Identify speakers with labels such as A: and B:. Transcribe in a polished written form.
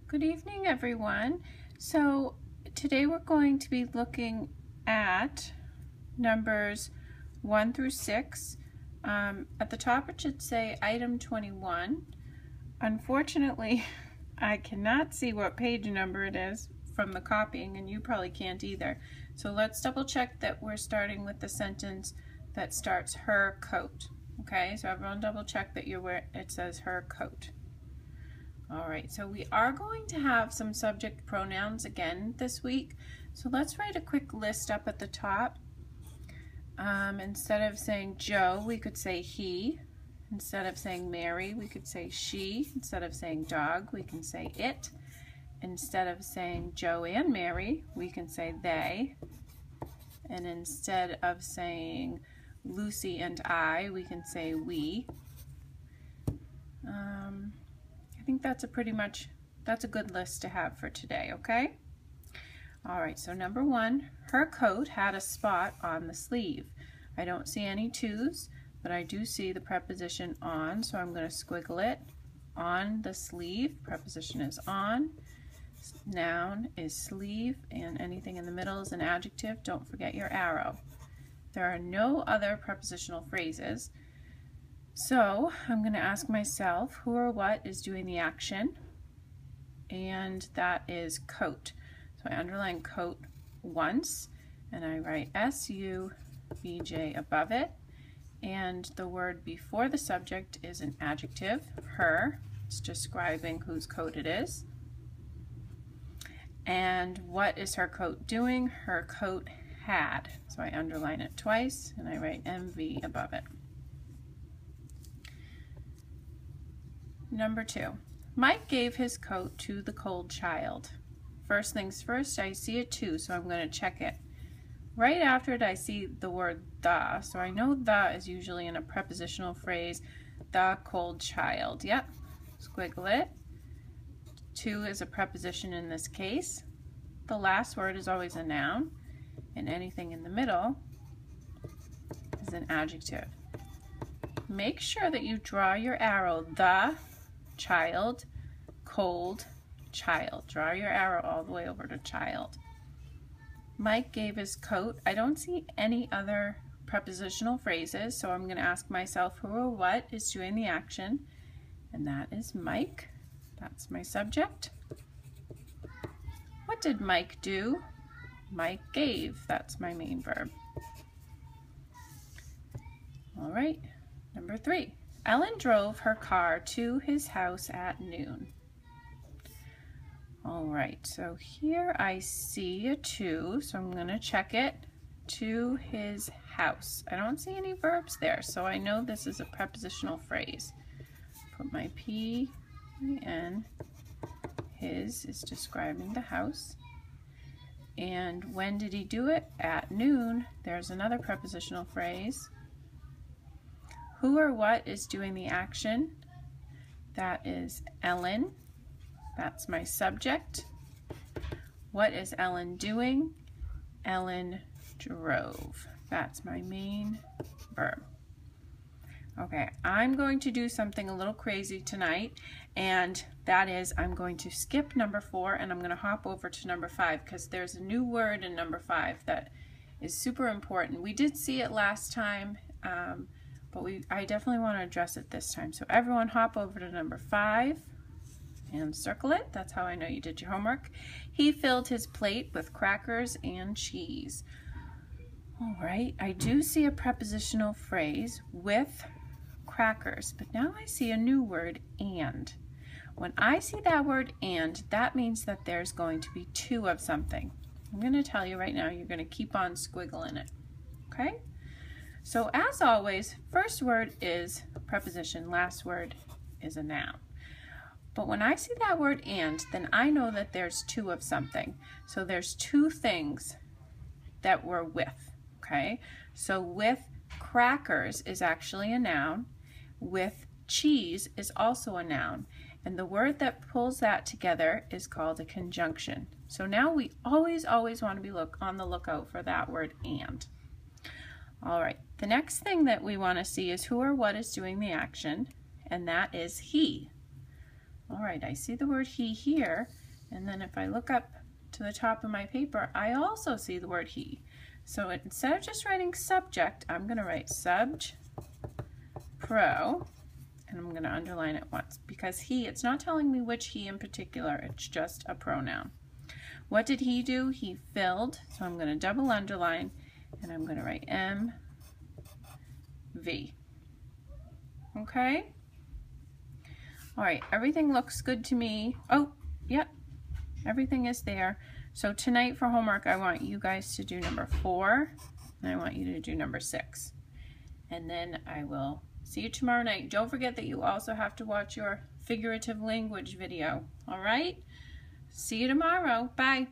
A: Good evening, everyone. So today we're going to be looking at numbers 1 through 6. At the top it should say item 21. Unfortunately, I cannot see what page number it is from the copying, and you probably can't either. So let's double check that we're starting with the sentence that starts her coat. Okay, so everyone double check that it says her coat. All right, so we are going to have some subject pronouns again this week. So let's write a quick list up at the top. Instead of saying Joe, we could say he. Instead of saying Mary, we could say she. Instead of saying dog, we can say it. Instead of saying Joe and Mary, we can say they. And instead of saying Lucy and I, we can say we. I think that's a good list to have for today, okay? All right, so number 1, her coat had a spot on the sleeve. I don't see any to's, but I do see the preposition on, so I'm going to squiggle it. On the sleeve, preposition is on. Noun is sleeve, and anything in the middle is an adjective. Don't forget your arrow. There are no other prepositional phrases. So I'm going to ask myself who or what is doing the action, and that is coat. So I underline coat once, and I write S-U-B-J above it, and the word before the subject is an adjective, her. It's describing whose coat it is. And what is her coat doing? Her coat had. So I underline it twice, and I write MV above it. Number 2, Mike gave his coat to the cold child. First things first, I see a 2, so I'm going to check it. Right after it, I see the word the, so I know the is usually in a prepositional phrase, the cold child. Yep, squiggle it. 2 is a preposition in this case. The last word is always a noun, and anything in the middle is an adjective. Make sure that you draw your arrow, the child, cold child. Draw your arrow all the way over to child. Mike gave his coat. I don't see any other prepositional phrases, so I'm going to ask myself who or what is doing the action, and that is Mike. That's my subject. What did Mike do? Mike gave. That's my main verb. All right, number 3. Ellen drove her car to his house at noon. All right, so here I see a 2, so I'm going to check it. To his house. I don't see any verbs there, so I know this is a prepositional phrase. Put my P, my N. His is describing the house. And when did he do it? At noon. There's another prepositional phrase. Who or what is doing the action? That is Ellen. That's my subject. What is Ellen doing? Ellen drove. That's my main verb. Okay, I'm going to do something a little crazy tonight, and that is I'm going to skip number 4 and I'm going to hop over to number 5 because there's a new word in number 5 that is super important. We did see it last time, but I definitely want to address it this time. So everyone hop over to number 5 and circle it. That's how I know you did your homework. He filled his plate with crackers and cheese. All right, I do see a prepositional phrase with crackers, but now I see a new word, and. When I see that word and, that means that there's going to be 2 of something. I'm going to tell you right now, you're going to keep on squiggling it, okay? So as always, first word is preposition, last word is a noun. But when I see that word and, then I know that there's 2 of something. So there's 2 things that we're with, okay? So with crackers is actually a noun. With cheese is also a noun. And the word that pulls that together is called a conjunction. So now we always want to be on the lookout for that word and. All right, the next thing that we want to see is who or what is doing the action, and that is he. All right, I see the word he here, and then if I look up to the top of my paper, I also see the word he. So instead of just writing subject, I'm going to write pro, and I'm going to underline it once because he, it's not telling me which he in particular, it's just a pronoun. What did he do? He filled, so I'm going to double underline, and I'm going to write MV. Okay? All right, everything looks good to me. Oh, yep, everything is there. So tonight for homework, I want you guys to do number 4, and I want you to do number 6. And then I will see you tomorrow night. Don't forget that you also have to watch your figurative language video. All right? See you tomorrow. Bye.